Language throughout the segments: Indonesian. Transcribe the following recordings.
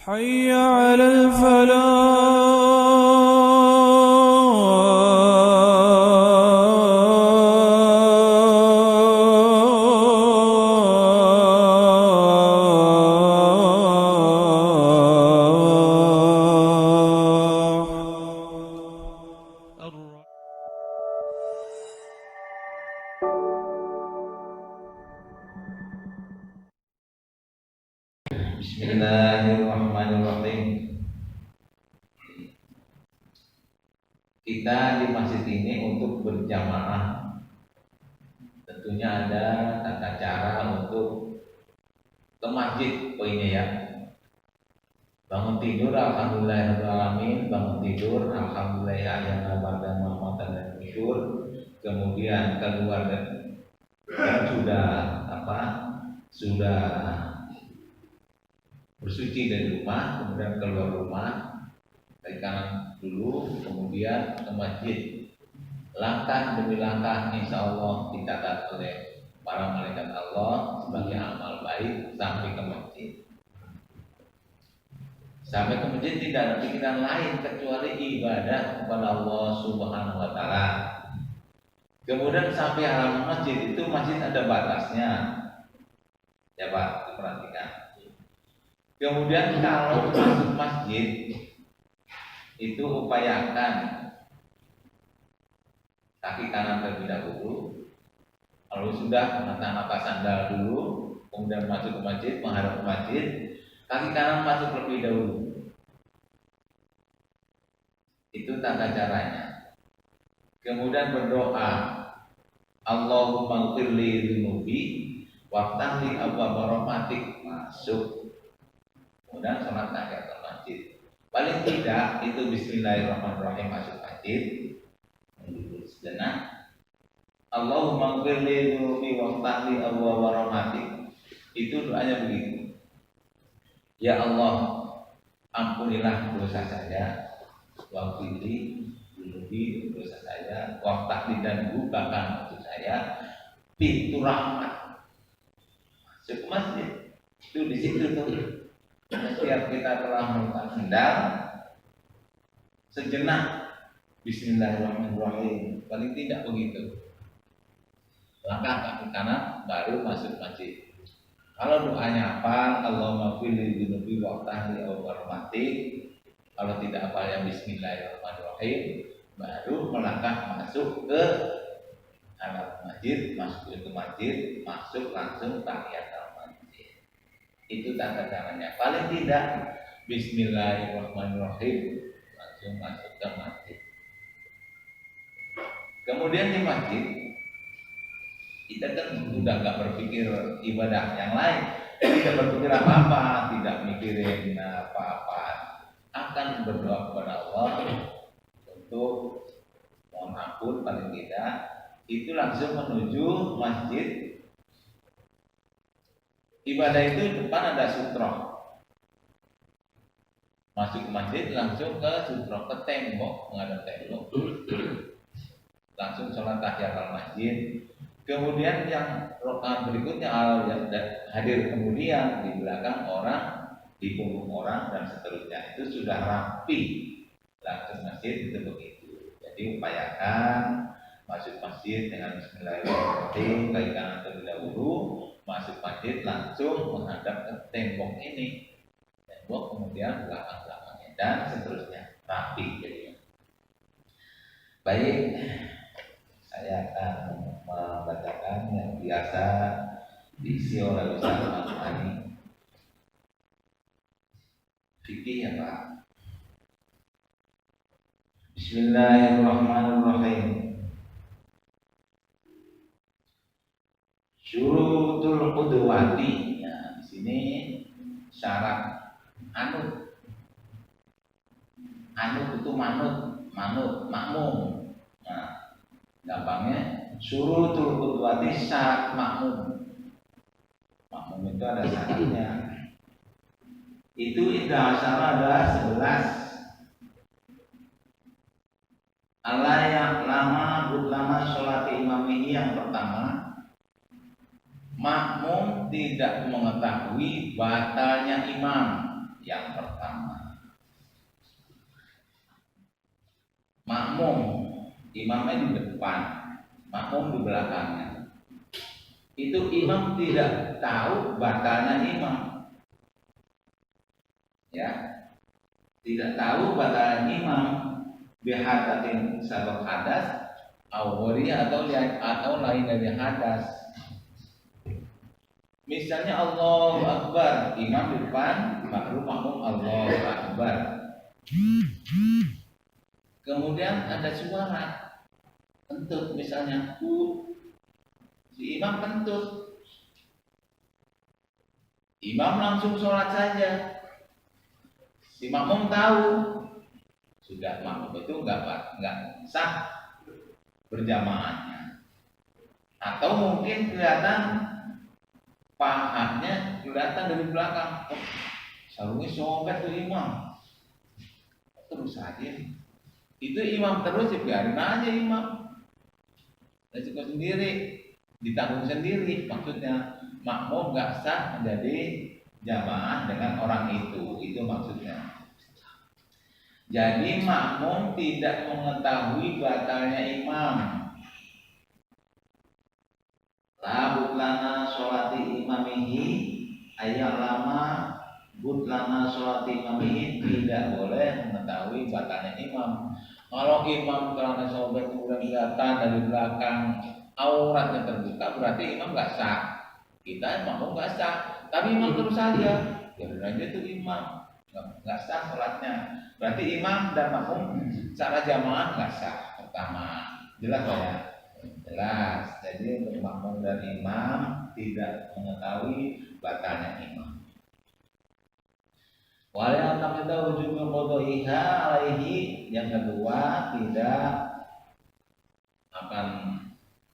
حي على الفلاح. Bismillahirrahmanirrahim. Kita di masjid ini untuk berjamaah. Tentunya ada tata cara untuk ke masjid poinnya ya. Bangun tidur alhamdulillahirrahmanirrahim, bangun tidur alhamdulillah yang dan Muhammad dan tidur. Kemudian keluar dan sudah sudah bersuci dari rumah, kemudian keluar rumah dari kanan dulu, kemudian ke masjid. Langkah demi langkah insya Allah dicatat oleh para malaikat Allah sebagai amal baik sampai ke masjid. Sampai ke masjid tidak ada pikiran lain kecuali ibadah kepada Allah Subhanahu wa Ta'ala. Kemudian sampai halaman masjid itu masjid ada batasnya, ya Pak, diperhatikan. Kemudian kalau masuk masjid itu upayakan kaki kanan terlebih dahulu. Kalau sudah menata sandal dulu, kemudian masuk ke masjid, menghadap ke masjid, kaki kanan masuk terlebih dahulu. Itu tata caranya. Kemudian berdoa, Allahumma ighfirli dzunubi waftah li abwaaba rahmatik, masuk. Kemudian sholat tahiyatul masjid. Paling tidak itu bismillahirrahmanirrahim masuk masjid. Sejenak. Allahumma ighfirli dzunubi waftah li abwaaba rahmatik. Itu doanya begitu. Ya Allah, ampunilah dosa saya. Waghfirli dzunubi, dosa saya. Waftah li, dan bukakan untuk saya pintu rahmat. Masuk ke masjid. Itu di situ tuh. Setiap kita telah melakukan hendak, sejenak bismillahirrahmanirrahim, paling tidak begitu. Langkah kaki kanan baru masuk masjid. Kalau doanya apa? Allahumma ighfirli dzunubi waftah li abwaaba rahmatik. Kalau tidak apa yang bismillahirrahmanirrahim, baru melangkah masuk ke halaman masjid, masuk ke masjid, masuk langsung tahiyatul masjid. Itu tata caranya. Paling tidak bismillahirrahmanirrahim, langsung masuk ke masjid. Kemudian di masjid kita kan sudah nggak berpikir ibadah yang lain, tidak berpikir apa-apa, tidak mikirin apa-apa, akan berdoa kepada Allah untuk mohon ampun paling tidak. Itu langsung menuju masjid. Ibadah itu depan ada sutra. Masuk ke masjid langsung ke sutra, ke tembok, menghadap tembok. Langsung sholat tahiyatul masjid. Kemudian yang rakaat berikutnya yang hadir kemudian di belakang orang, di punggung orang dan seterusnya, itu sudah rapi. Langsung masjid itu begitu. Jadi upayakan masuk masjid dengan bismillahirrahmanirrahim, kaki kanan terlebih dahulu, masuk masjid langsung menghadap ke tembok ini, tembok kemudian belakang-belakangnya dan seterusnya, rapi jadinya. Baik, saya akan membacakan yang biasa diisi oleh Ustaz Al-Mani. Fikih ya Pak. Bismillahirrahmanirrahim. Syurutul qudwati. Ya, di sini syarat anut. Anut itu manut, makmum. Nah, gampangnya syurutul qudwati, syarat makmum. Makmum itu ada syaratnya. Itu indah syarat ada 11. Allah yang lama butlama sholat imamihi, yang pertama, makmum tidak mengetahui batalnya imam. Yang pertama imamnya di depan, makmum di belakangnya. Itu imam tidak tahu batalnya imam, ya, tidak tahu batalnya imam bihadatin sabab hadas, awori atau lain dari hadas. Misalnya Allahu Akbar, imam di depan, baru makmum Allahu Akbar. Kemudian ada suara kentut misalnya, si imam kentut, imam langsung sholat saja. Si makmum tahu, sudah makmum itu nggak sah berjamaahnya. Atau mungkin kelihatan pahanya kelihatan dari belakang, sarungnya sobek tuh imam, terus aja. Itu imam terus ya biarin aja imam. Resiko sendiri, ditanggung sendiri. Maksudnya makmum nggak sah menjadi jamaah dengan orang itu maksudnya. Jadi makmum tidak mengetahui batalnya imam. La butlana sholati imamihi, ayat lama butlana sholati imamihi, tidak boleh mengetahui batalnya imam. Kalau imam karena sobek kemudian kelihatan dari belakang auratnya terbuka, berarti imam nggak sah. Kita makmum nggak sah, tapi imam terus saja. Biarin aja tuh imam nggak sah sholatnya. Berarti imam dan makmum secara jamaah nggak sah. Pertama, jelas ya? Jelas. Jadi untuk makmum dan imam tidak mengetahui batalnya imam. Wala taqida wujub qadaiha alaihi, yang kedua tidak akan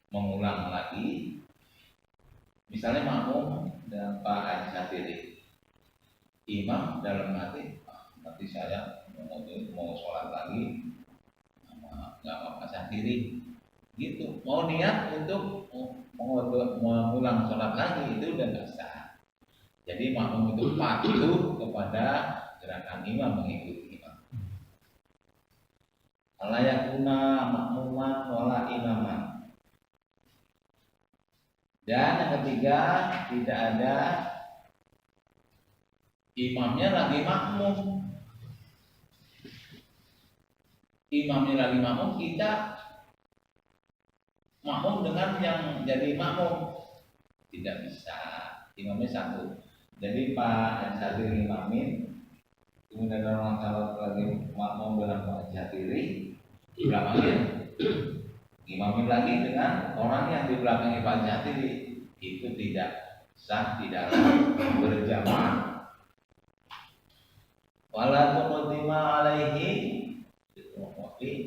mengulang lagi. Misalnya makmum dan Pak Haji Satiri, imam dalam hati, nanti saya mau sholat lagi, nggak apa-apa sendiri, gitu. Mau niat untuk mengulang sholat lagi itu udah nggak sah. Jadi makmum itu patuh kepada gerakan imam, mengikuti imam. Alayakuna makmuman wala imaman. Dan yang ketiga, tidak ada imamnya lagi makmum. Imamnya lagi makmum, kita makmum dengan yang jadi makmum. Tidak bisa. Imamnya satu. Jadi Pak Jatiri imamin, kemudian orang salat lagi makmum dengan Pak Jatiri, di belakangnya imamin lagi dengan orang yang di belakangnya Pak Jatiri. Itu tidak sah di dalam berjamaah. Wala tuqaddima alaihi,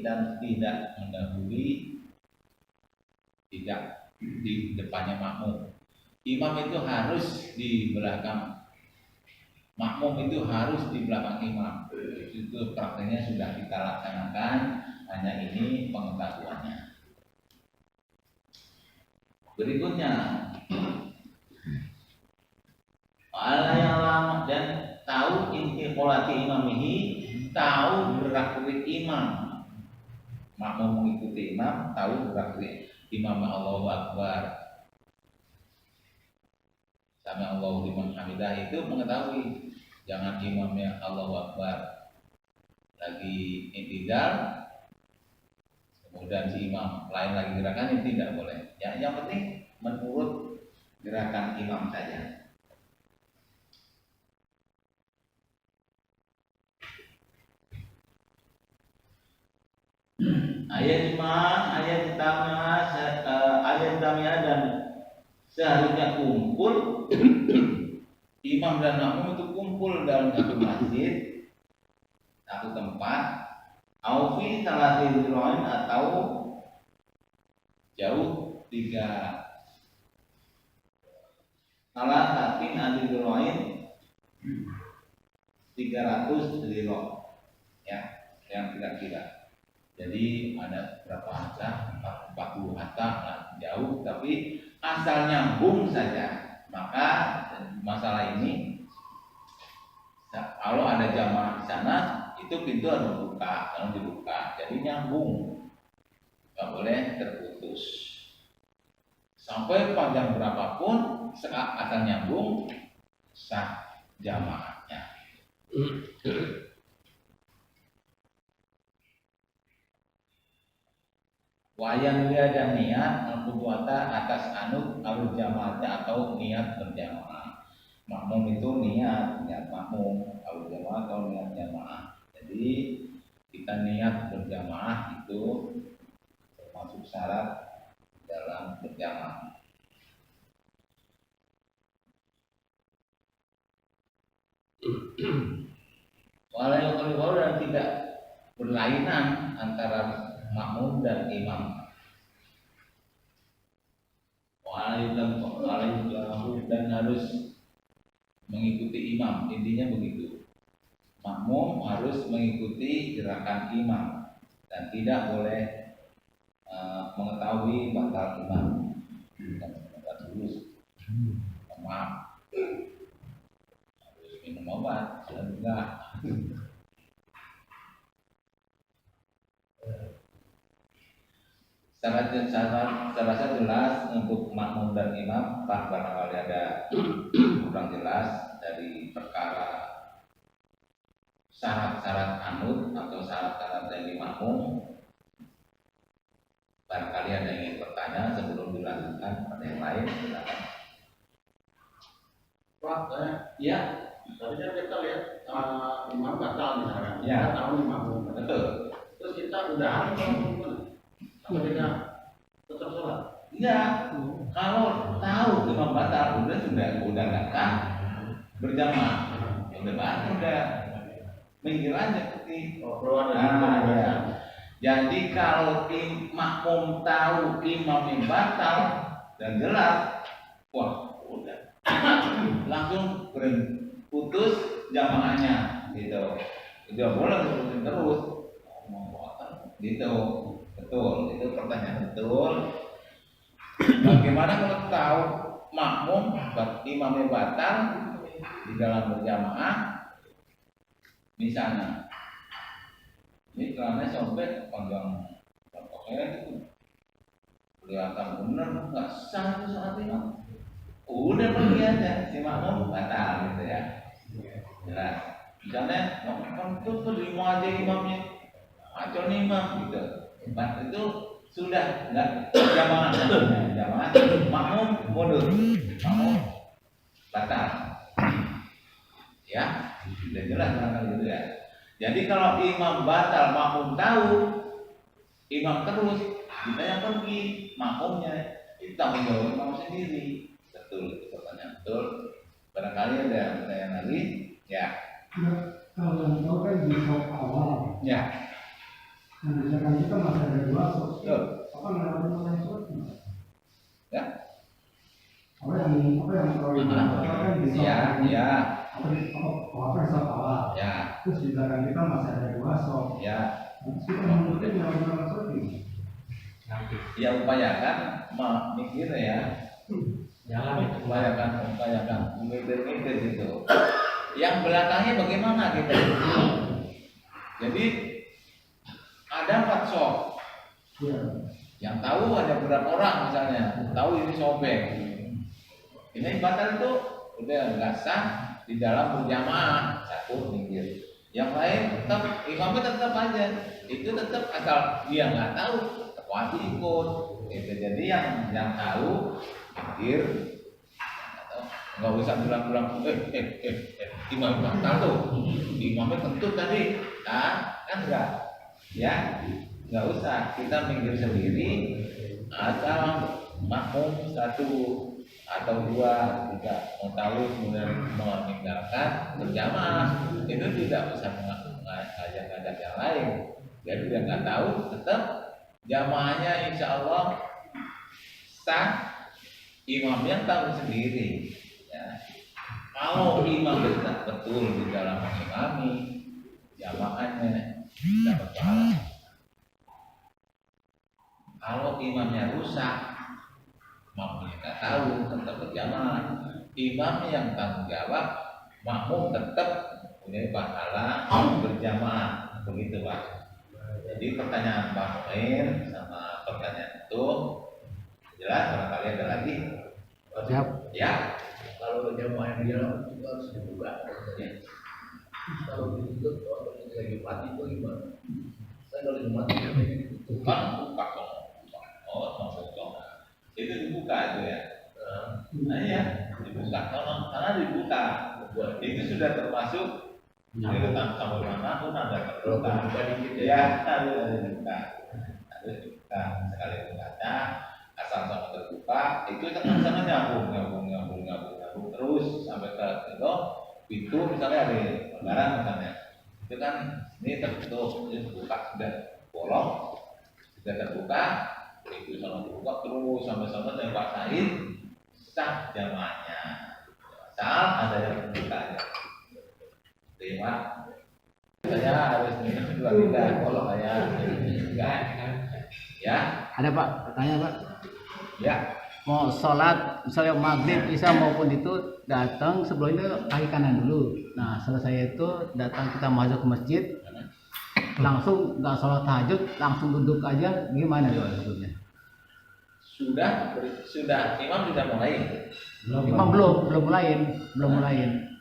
dan tidak mendahului, tidak di depannya makmum. Imam itu harus di belakang, makmum itu harus di belakang imam. Itu prakteknya sudah kita laksanakan, hanya ini pengetahuannya. Berikutnya, ala yang lama dan tahu inti qolati imamihi, tahu gerak-gerik imam. Makmum mengikuti imam, tahu gerak-gerik imam. Allahu Akbar, Sami Allahu liman hamidah, itu mengetahui. Jangan imamnya Allahu Akbar lagi intidal, kemudian si imam lain lagi gerakan, itu tidak boleh. Ya, yang penting menurut gerakan imam saja. Ayat 5, ayat tamnya dan seharusnya kumpul. Imam dan makmum itu kumpul dalam satu masjid, satu tempat, aufi salah zirain, atau jauh 300 ziro, ya, yang kira-kira. Jadi ada berapa hatta, 40 hatta, nah, jauh, tapi asal nyambung saja. Maka masalah ini, kalau ada jamaah di sana, itu pintu harus dibuka, jadi nyambung. boleh terputus. Sampai panjang berapapun asal nyambung sah jamaahnya. Wayang dia dan niat al-qudwata atas anut al-jamaahnya atau niat berjamaah. Makmum itu niat makmum, al-jamaah atau niat jamaah. Jadi kita niat berjamaah itu termasuk syarat dalam berjamaah. Walau dan tidak berlainan antara makmum dan imam. Dan harus mengikuti imam. Intinya begitu. Makmum harus mengikuti gerakan imam dan tidak boleh mengetahui batal imam. Maaf, harus minum obat dan enggak. Secara jelas untuk makmum dan imam, barangkali ada kurang jelas dari perkara syarat-syarat anut atau syarat-syarat dari makmum. Barangkali ada yang ingin bertanya sebelum dilanjutkan pada yang lain, silakan. Pak, ya, tadi kan kita lihat imam batal misalkan, Ya. kita tahu imam batal. Betul. Terus kita udahan atau gimana? Apa kita tetap sholat? Enggak. Kalau tahu imam batal udah nggak sah berjamaah. Udah batal udah minggir aja seperti. Keluar dari ya. Jadi kalau makmum tahu imam yang batal dan jelas, wah udah langsung putus jamaahnya gitu. Tidak boleh terusin terus gitu. Betul, itu pertanyaan betul. Bagaimana kalau tahu makmum imamnya batal di dalam berjamaah? Misalnya, ini celana sobek panjang pokoknya itu kelihatan bener nggak sah itu saat imam. Udah pergi aja si makmum batal gitu ya. Jelas. Misalnya kan tuh terima aja imamnya, acon imam gitu. Itu sudah enggak jamaah makmum mundur, makmum batal. Ya, sudah jelas kan gitu ya. Jadi kalau imam batal, makmum tahu, imam terus, kita yang pergi, makmumnya itu tanggung jawab imam sendiri. Betul, itu pertanyaan betul. Barangkali ada pertanyaan lagi, ya. Kalau yang tahu kan di shock awal. Ya. Nah, misalkan kita masih ada dua shock. Betul. Apa ngelakuin orang shock? Ya. Apa yang kalau itu kan di shock. Ya. Apa yang shock awal? Ya. Terus di belakang kita masih ada dua shock. Ya. Terus kita mungkin ngelakuin orang shock ini. Ya upayakan mikir ya. Upayakan mikir gitu. Yang belakangnya bagaimana gitu. Jadi ada 4 shock. Iya. Yang tahu ada berapa orang misalnya, tahu ini sobek. Ini batal itu udah nggak sah di dalam berjamaah, satu minggir. Yang lain tetap imamnya tetap aja, itu tetap asal dia nggak tahu, tetap wajib ikut. Gitu. Jadi yang tahu minggir, nggak usah bilang-bilang, imam batal tuh, imamnya tentu tadi, kan enggak, ya. Nggak usah, kita minggir sendiri asal makmum 1 atau 2 tidak mau tahu kemudian meninggalkan berjamaah, itu tidak usah ngajak-ngajak yang lain. Jadi dia nggak tahu, tetap jamaahnya insya Allah sah, imamnya tahu sendiri. Ya. Kalau imam betul di dalam mengimami, jamaahnya dapat pahala. Kalau imamnya rusak, makmumnya nggak tahu, tetap berjamaah. Imam yang tanggung jawab, makmum tetap punya pahala berjamaah. Begitu Pak. Jadi pertanyaan Pak Mu'in sama pertanyaan itu jelas, barangkali ada lagi. Siap. Ya. Kalau jamaah yang dia itu harus dibuka. Kalau ditutup, kalau lagi mati itu gimana? Saya kalau lagi mati pengen ditutup. Buka dong. Itu dibuka itu ya. Nah iya, dibuka. Karena dibuka. Itu sudah termasuk diletak sampai mana pun ada terbuka. Ya, harus dibuka. Harus dibuka. Sekali membaca, asal sama terbuka, itu sama nyambung terus sampai ke itu pintu misalnya ada lembaran misalnya. Itu kan ini tertutup, ini terbuka sudah bolong, sudah terbuka. Itu sama terbuka terus sampai tembak said sah jamaahnya asal ada yang terbuka aja. Terima. Saya harus minum 2 kalau saya enggak. Ya. Ada Pak, pertanyaan Pak. Ya. Mau sholat misalnya maghrib, isya maupun itu datang sebelum itu kaki kanan dulu. Nah selesai itu datang kita masuk ke masjid, langsung nggak sholat tahajud, langsung duduk aja, gimana doa sebetulnya? Sudah imam sudah mulai. Imam belum mulai.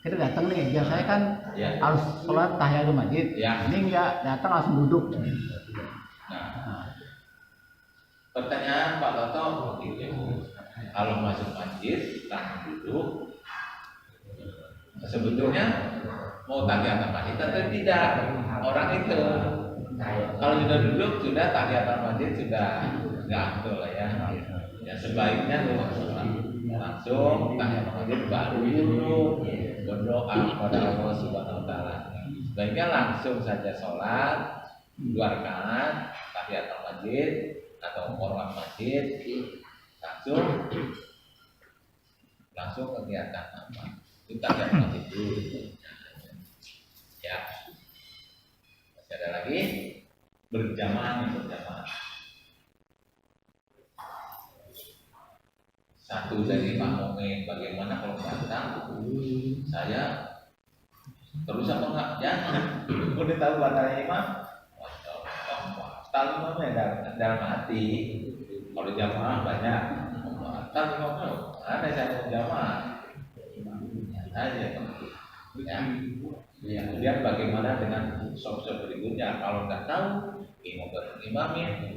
Kita datang nih, biasanya kan Ya. harus sholat tahiyatul masjid. Ya. Ini nggak datang langsung duduk. Nah, pertanyaan Pak Toto begitu. Kalau masuk masjid langsung duduk, sebetulnya mau tahiyatan masjid atau tidak orang itu. Kalau sudah duduk sudah tahiyatan masjid sudah nggak betul lah ya. Ya sebaiknya langsung tahiyatan masjid baru duduk berdoa kepada Allah Subhanahu Wa Taala. Sebaiknya langsung saja sholat 2 rakaat tahiyatan masjid atau qiraat masjid langsung kegiatan apa? Itu tahiyatan masjid dulu. Ya. Masih ada lagi berjamaah. Satu dari Pak Momen, bagaimana kalau datang saya terus apa enggak? Jangan. Udah tahu batalnya imam. Batal imamnya dalam hati. Kalau jamaah banyak. Batal imamnya. Ada saya mau jamaah. Aja. Ya. Kemudian bagaimana dengan sop-sop berikutnya? Kalau nggak tahu, imamnya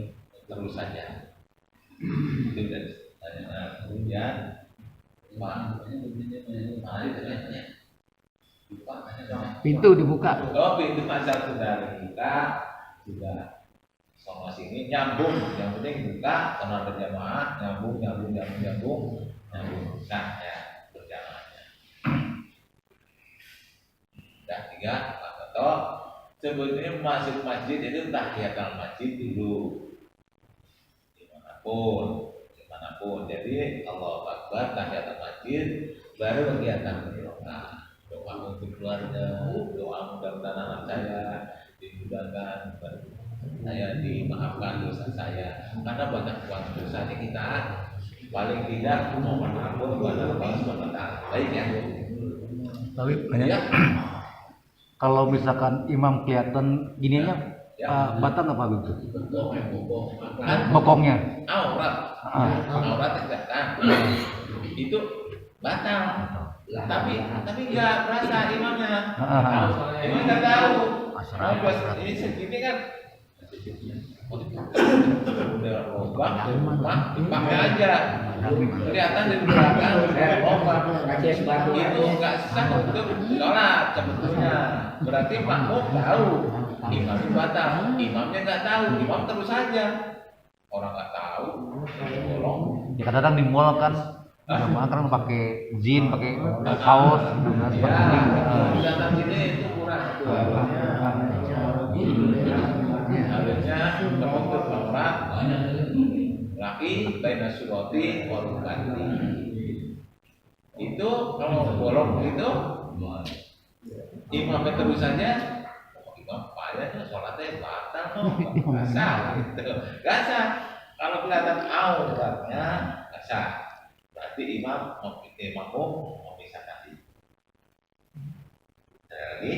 terus saja. Itu dari kemudian Pintu dibuka. Oh, pintu masal sudah dibuka, sudah sama sini nyambung. Yang penting buka karena berjamaah, nyambung. Nah, ya berjamaahnya. Dah 3, Pak Toto. Sebetulnya masuk masjid itu tahiyatul masjid dulu. Dimanapun. Jadi Allahu Akbar tahiyatul masjid baru kegiatan berdoa. Doa untuk keluarga, doa mudah-mudahan anak saya dimudahkan, saya dimaafkan dosa saya. Karena banyak dosanya kita, paling tidak mohon ampun kepada Allah Subhanahu Wa Taala. Baik ya. Tapi banyak. Ya. Kalau misalkan imam kelihatan gininya, Ya. batal nggak Pak begitu? Bokongnya. Aurat kelihatan. Itu batal. Tapi nggak berasa imamnya. Imam nggak tahu. Ini segini kan. Udah lubang, pakai aja. Kelihatan dari belakang. Itu nggak sah untuk sholat sebetulnya. Berarti makmum tahu imamnya batal, imamnya nggak tahu, imam terus saja. Orang nggak tahu, tolong. Ya kadang-kadang di mall kan, jamaah kan pakai jeans, pakai kaos, dengan Ya, di dalam sini itu kurang. Harusnya terbentuk aurat laki baina surati wa rukbati. Itu kalau bolong itu imamnya terus saja. Imam payahnya sholatnya batal nggak sah gitu. Nggak sah. Kalau kelihatan auratnya nggak sah. Berarti imam memisahkan diri. Ada lagi?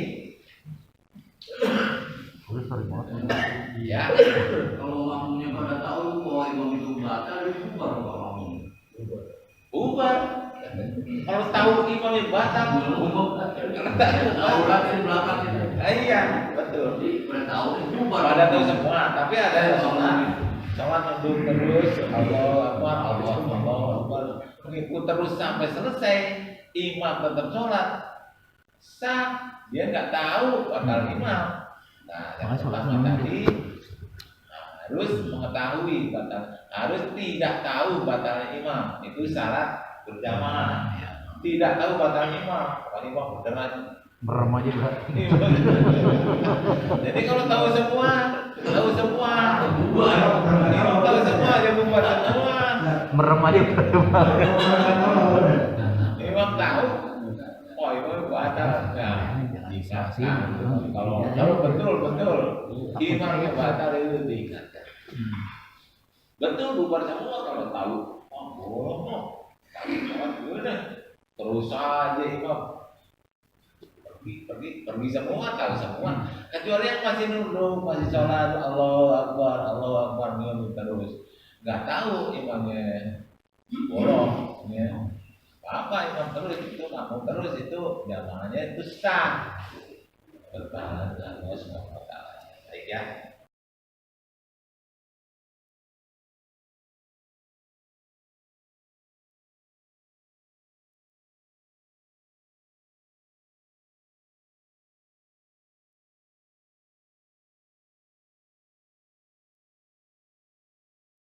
Ya, Kalau makmumnya pada tahu bahwa imam itu batal, itu bubar kalau makmum. bubar. Kalau tahu imamnya batal, bubar. Karena tak Tahu bubar. lagi di belakang itu. Iya, betul. Jadi pada tahu itu bubar. Pada tahu semua, tapi ada yang sholat nunduk terus, Allah Akbar, ngikut terus sampai selesai, imam tetap sholat, sah, dia nggak tahu batal imam. Nah, yang pertama tadi harus mengetahui batal, harus tidak tahu batalnya imam, itu syarat berjamaah. Tidak tahu batalnya imam, kalau imam beneran. Merem aja udah. Jadi kalau tahu semua, Bubar. imam tahu semua, dia bubar semua. Merem aja udah. Imam tahu, oh imam batal. Nah, bisa sih. Kalau betul, imamnya batal itu diingatkan. Betul bubar semua kalau tahu. Oh, bohong. Terus aja imam. Pergi semua, tahu semua. Kecuali yang masih nunduk, masih sholat, Allah Akbar, imam terus. Nggak tahu imamnya bolong, ya. Apa imam terus itu, kamu terus itu, jamaahnya itu sah. Bertahan Allah SWT. Baik ya.